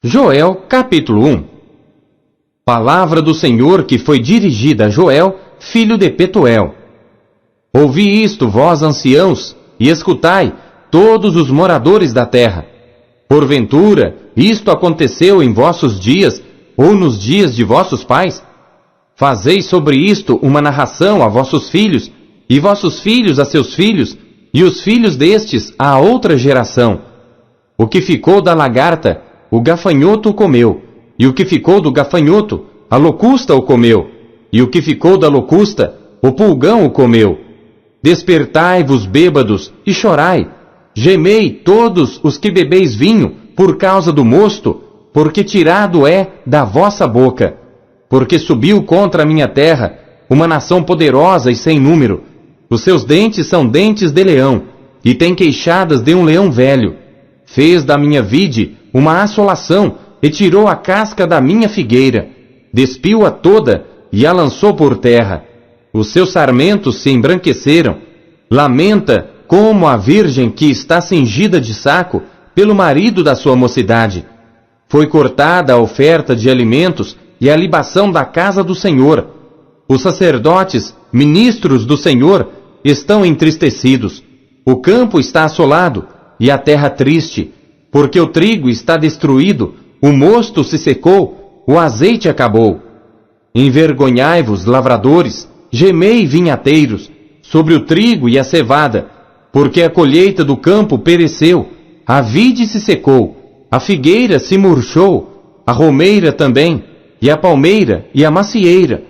Joel, capítulo 1. Palavra do Senhor que foi dirigida a Joel, filho de Petuel. Ouvi isto, vós anciãos, e escutai, todos os moradores da terra. Porventura, isto aconteceu em vossos dias, ou nos dias de vossos pais? Fazei sobre isto uma narração a vossos filhos, e vossos filhos a seus filhos, e os filhos destes a outra geração. O que ficou da lagarta, o gafanhoto o comeu, e o que ficou do gafanhoto, a locusta o comeu, e o que ficou da locusta, o pulgão o comeu. Despertai-vos, bêbados, e chorai. Gemei todos os que bebeis vinho, por causa do mosto, porque tirado é da vossa boca. Porque subiu contra a minha terra uma nação poderosa e sem número. Os seus dentes são dentes de leão, e tem queixadas de um leão velho. Fez da minha vide uma assolação, e tirou a casca da minha figueira. Despiu-a toda, e a lançou por terra. Os seus sarmentos se embranqueceram. Lamenta como a virgem que está cingida de saco pelo marido da sua mocidade. Foi cortada a oferta de alimentos e a libação da casa do Senhor. Os sacerdotes, ministros do Senhor, estão entristecidos. O campo está assolado e a terra triste, porque o trigo está destruído, o mosto se secou, o azeite acabou. Envergonhai-vos, lavradores, gemei, vinhateiros, sobre o trigo e a cevada, porque a colheita do campo pereceu, a vide se secou, a figueira se murchou, a romeira também, e a palmeira e a macieira.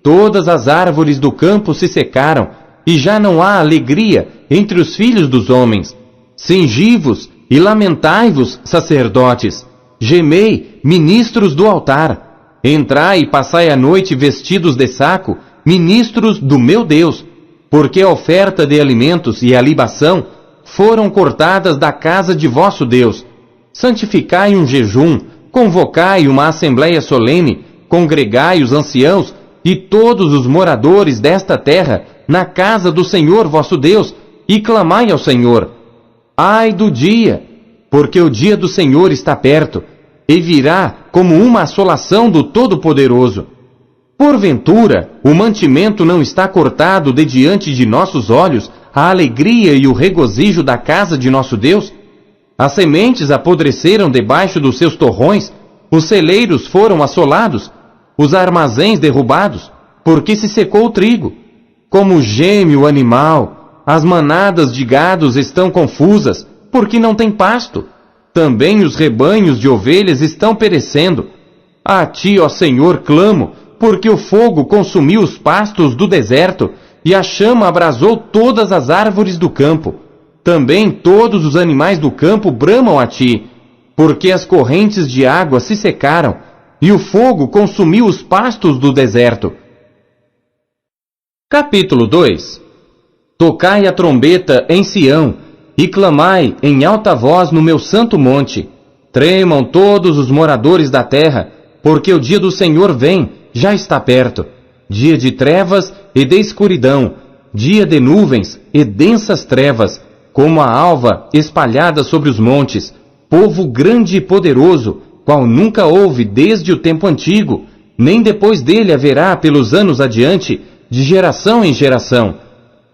Todas as árvores do campo se secaram, e já não há alegria entre os filhos dos homens. Cingi-vos e lamentai-vos, sacerdotes. Gemei, ministros do altar. Entrai e passai a noite vestidos de saco, ministros do meu Deus, porque a oferta de alimentos e a libação foram cortadas da casa de vosso Deus. Santificai um jejum, convocai uma assembleia solene, congregai os anciãos e todos os moradores desta terra na casa do Senhor vosso Deus, e clamai ao Senhor. Ai do dia, porque o dia do Senhor está perto, e virá como uma assolação do Todo-Poderoso. Porventura, o mantimento não está cortado de diante de nossos olhos, a alegria e o regozijo da casa de nosso Deus? As sementes apodreceram debaixo dos seus torrões, os celeiros foram assolados, os armazéns derrubados, porque se secou o trigo. Como geme o animal, as manadas de gados estão confusas, porque não tem pasto. Também os rebanhos de ovelhas estão perecendo. A ti, ó Senhor, clamo, porque o fogo consumiu os pastos do deserto, e a chama abrasou todas as árvores do campo. Também todos os animais do campo bramam a ti, porque as correntes de água se secaram, e o fogo consumiu os pastos do deserto. Capítulo 2. Tocai a trombeta em Sião, e clamai em alta voz no meu santo monte. Tremam todos os moradores da terra, porque o dia do Senhor vem, já está perto. Dia de trevas e de escuridão, dia de nuvens e densas trevas, como a alva espalhada sobre os montes, povo grande e poderoso, qual nunca houve desde o tempo antigo, nem depois dele haverá pelos anos adiante, de geração em geração.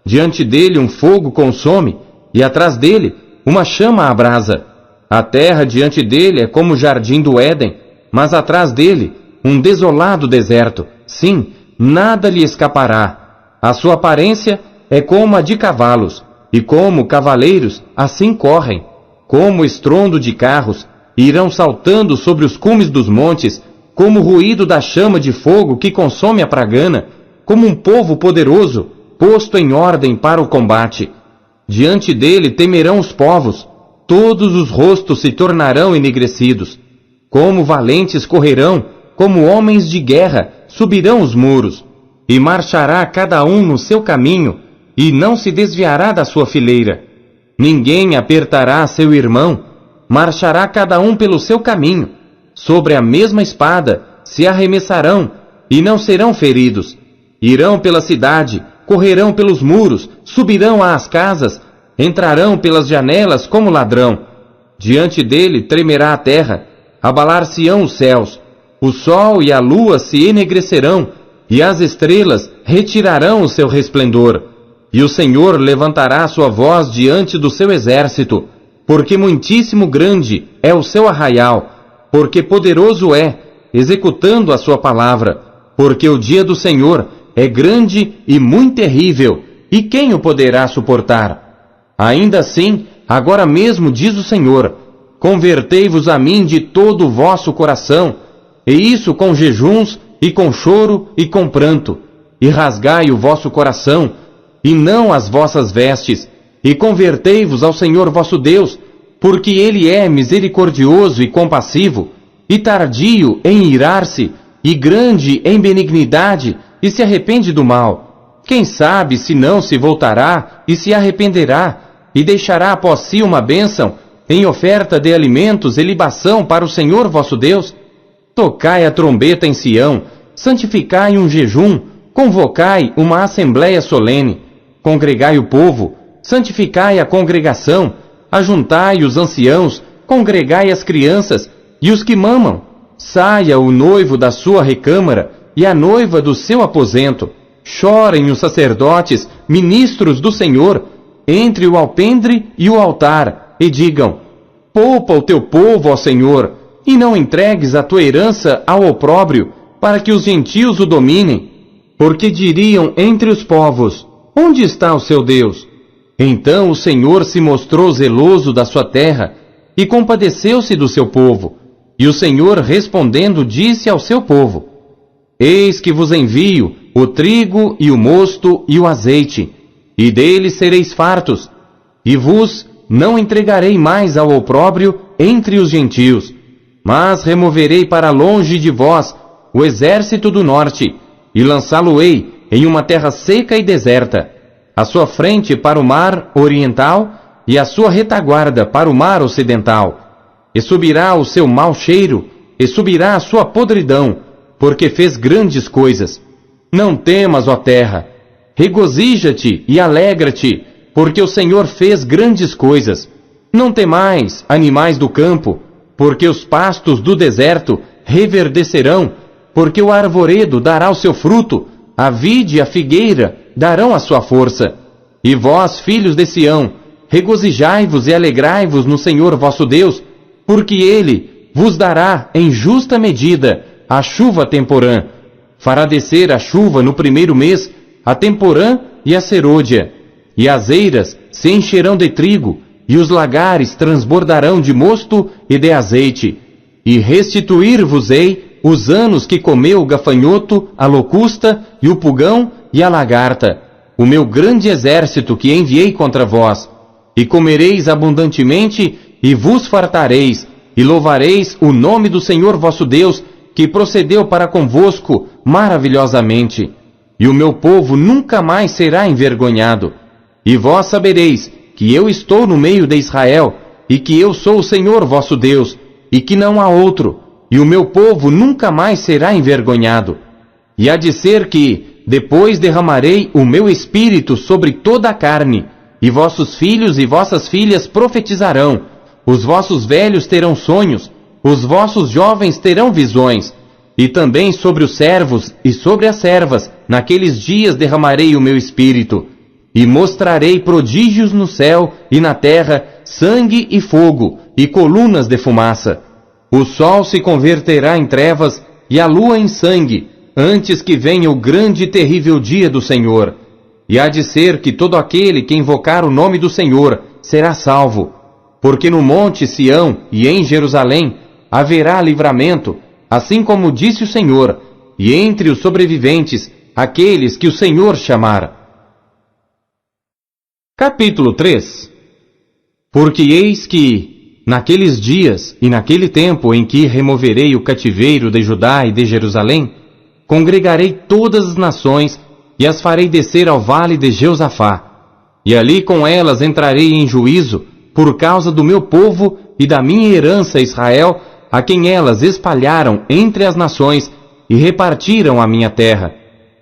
Diante dele um fogo consome, e atrás dele uma chama abrasa. A terra diante dele é como o jardim do Éden, mas atrás dele um desolado deserto. Sim, nada lhe escapará. A sua aparência é como a de cavalos, e como cavaleiros assim correm. Como estrondo de carros, irão saltando sobre os cumes dos montes, como o ruído da chama de fogo que consome a pragana, como um povo poderoso, posto em ordem para o combate. Diante dele temerão os povos, todos os rostos se tornarão enegrecidos. Como valentes correrão, como homens de guerra subirão os muros, e marchará cada um no seu caminho, e não se desviará da sua fileira. Ninguém apertará seu irmão, marchará cada um pelo seu caminho. Sobre a mesma espada se arremessarão, e não serão feridos. Irão pela cidade, correrão pelos muros, subirão às casas, entrarão pelas janelas como ladrão. Diante dele tremerá a terra, abalar-se-ão os céus, o sol e a lua se enegrecerão, e as estrelas retirarão o seu resplendor, e o Senhor levantará sua voz diante do seu exército, porque muitíssimo grande é o seu arraial, porque poderoso é, executando a sua palavra, porque o dia do Senhor é grande e muito terrível, e quem o poderá suportar? Ainda assim, agora mesmo diz o Senhor, convertei-vos a mim de todo o vosso coração, e isso com jejuns, e com choro, e com pranto, e rasgai o vosso coração, e não as vossas vestes, e convertei-vos ao Senhor vosso Deus, porque Ele é misericordioso e compassivo, e tardio em irar-se, e grande em benignidade, e se arrepende do mal. Quem sabe se não se voltará e se arrependerá, e deixará após si uma bênção, em oferta de alimentos e libação para o Senhor vosso Deus? Tocai a trombeta em Sião, santificai um jejum, convocai uma assembleia solene, congregai o povo, santificai a congregação, ajuntai os anciãos, congregai as crianças e os que mamam. Saia o noivo da sua recâmara e a noiva do seu aposento. Chorem os sacerdotes, ministros do Senhor, entre o alpendre e o altar, e digam: poupa o teu povo ao Senhor, e não entregues a tua herança ao opróbrio, para que os gentios o dominem. Porque diriam entre os povos: onde está o seu Deus? Então o Senhor se mostrou zeloso da sua terra, e compadeceu-se do seu povo. E o Senhor respondendo disse ao seu povo: eis que vos envio o trigo e o mosto e o azeite, e deles sereis fartos, e vos não entregarei mais ao opróbrio entre os gentios, mas removerei para longe de vós o exército do norte, e lançá-lo-ei em uma terra seca e deserta, a sua frente para o mar oriental e a sua retaguarda para o mar ocidental. E subirá o seu mau cheiro, e subirá a sua podridão, porque fez grandes coisas. Não temas, ó terra, regozija-te e alegra-te, porque o Senhor fez grandes coisas. Não temais, animais do campo, porque os pastos do deserto reverdecerão, porque o arvoredo dará o seu fruto, a vide e a figueira darão a sua força. E vós, filhos de Sião, regozijai-vos e alegrai-vos no Senhor vosso Deus, porque Ele vos dará em justa medida a chuva temporã. Fará descer a chuva no primeiro mês, a temporã e a serôdia. E as eiras se encherão de trigo, e os lagares transbordarão de mosto e de azeite. E restituir-vos-ei os anos que comeu o gafanhoto, a locusta e o pulgão e a lagarta, o meu grande exército que enviei contra vós. E comereis abundantemente, e vos fartareis, e louvareis o nome do Senhor vosso Deus, que procedeu para convosco maravilhosamente. E o meu povo nunca mais será envergonhado. E vós sabereis que eu estou no meio de Israel, e que eu sou o Senhor vosso Deus, e que não há outro, e o meu povo nunca mais será envergonhado. E há de ser que, depois derramarei o meu espírito sobre toda a carne, e vossos filhos e vossas filhas profetizarão, os vossos velhos terão sonhos, os vossos jovens terão visões, e também sobre os servos e sobre as servas, naqueles dias derramarei o meu espírito, e mostrarei prodígios no céu e na terra, sangue e fogo, e colunas de fumaça. O sol se converterá em trevas, e a lua em sangue, antes que venha o grande e terrível dia do Senhor. E há de ser que todo aquele que invocar o nome do Senhor será salvo, porque no monte Sião e em Jerusalém haverá livramento, assim como disse o Senhor, e entre os sobreviventes, aqueles que o Senhor chamar. Capítulo 3. Porque eis que, naqueles dias e naquele tempo em que removerei o cativeiro de Judá e de Jerusalém, congregarei todas as nações e as farei descer ao vale de Jeosafá. E ali com elas entrarei em juízo por causa do meu povo e da minha herança Israel, a quem elas espalharam entre as nações e repartiram a minha terra.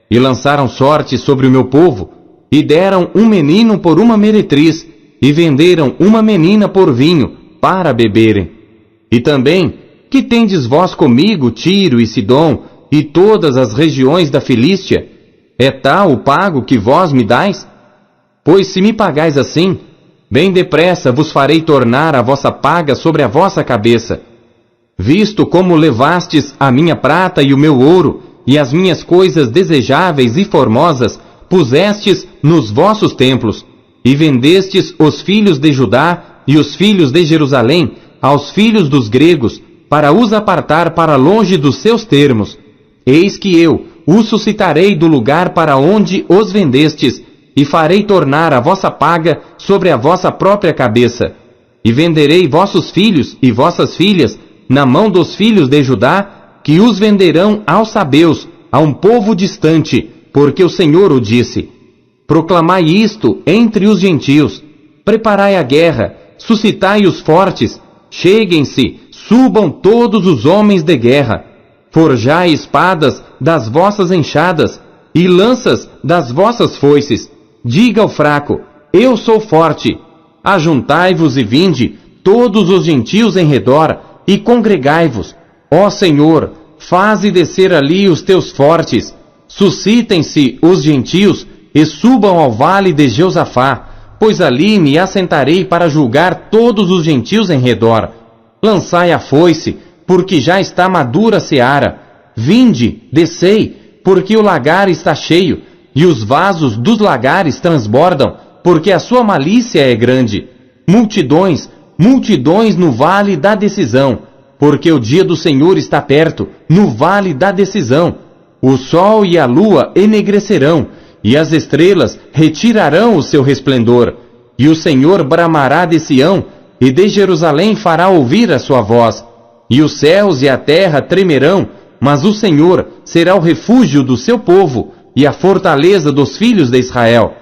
E lançaram sorte sobre o meu povo, e deram um menino por uma meretriz, e venderam uma menina por vinho, para beberem. E também Que tendes vós comigo, Tiro e Sidom, e todas as regiões da Filístia? É tal o pago que vós me dais? Pois se me pagais assim, bem depressa vos farei tornar a vossa paga sobre a vossa cabeça. Visto como levastes a minha prata e o meu ouro, e as minhas coisas desejáveis e formosas, pusestes nos vossos templos, e vendestes os filhos de Judá e os filhos de Jerusalém aos filhos dos gregos, para os apartar para longe dos seus termos. Eis que eu os suscitarei do lugar para onde os vendestes, e farei tornar a vossa paga sobre a vossa própria cabeça. E venderei vossos filhos e vossas filhas na mão dos filhos de Judá, que os venderão aos sabeus, a um povo distante, porque o Senhor o disse. Proclamai isto entre os gentios, preparai a guerra, suscitai os fortes, cheguem-se, subam todos os homens de guerra, forjai espadas das vossas enxadas, e lanças das vossas foices. Diga ao fraco, eu sou forte. Ajuntai-vos e vinde, todos os gentios em redor, e congregai-vos. Ó Senhor, faze descer ali os teus fortes. Suscitem-se os gentios, e subam ao vale de Jeosafá, pois ali me assentarei para julgar todos os gentios em redor. Lançai a foice, porque já está madura a seara. Vinde, descei, porque o lagar está cheio, e os vasos dos lagares transbordam, porque a sua malícia é grande. Multidões, multidões no vale da decisão, porque o dia do Senhor está perto, no vale da decisão. O sol e a lua enegrecerão, e as estrelas retirarão o seu resplendor. E o Senhor bramará de Sião, e de Jerusalém fará ouvir a sua voz. E os céus e a terra tremerão, mas o Senhor será o refúgio do seu povo, e a fortaleza dos filhos de Israel.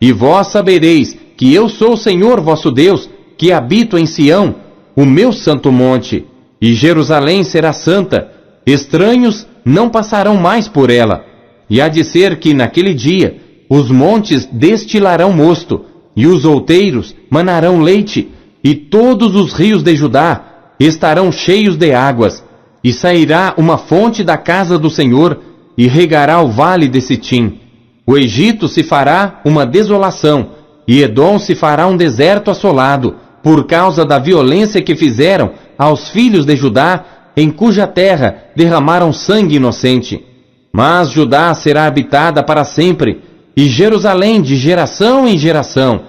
E vós sabereis que eu sou o Senhor vosso Deus, que habito em Sião, o meu santo monte, e Jerusalém será santa. Estranhos não passarão mais por ela. E há de ser que naquele dia os montes destilarão mosto, e os outeiros manarão leite, e todos os rios de Judá estarão cheios de águas, e sairá uma fonte da casa do Senhor, e regará o vale de Sitim. O Egito se fará uma desolação, e Edom se fará um deserto assolado, por causa da violência que fizeram aos filhos de Judá, em cuja terra derramaram sangue inocente. Mas Judá será habitada para sempre, e Jerusalém de geração em geração.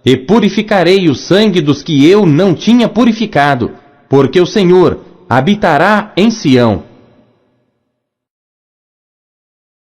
E purificarei o sangue dos que eu não tinha purificado, porque o Senhor habitará em Sião.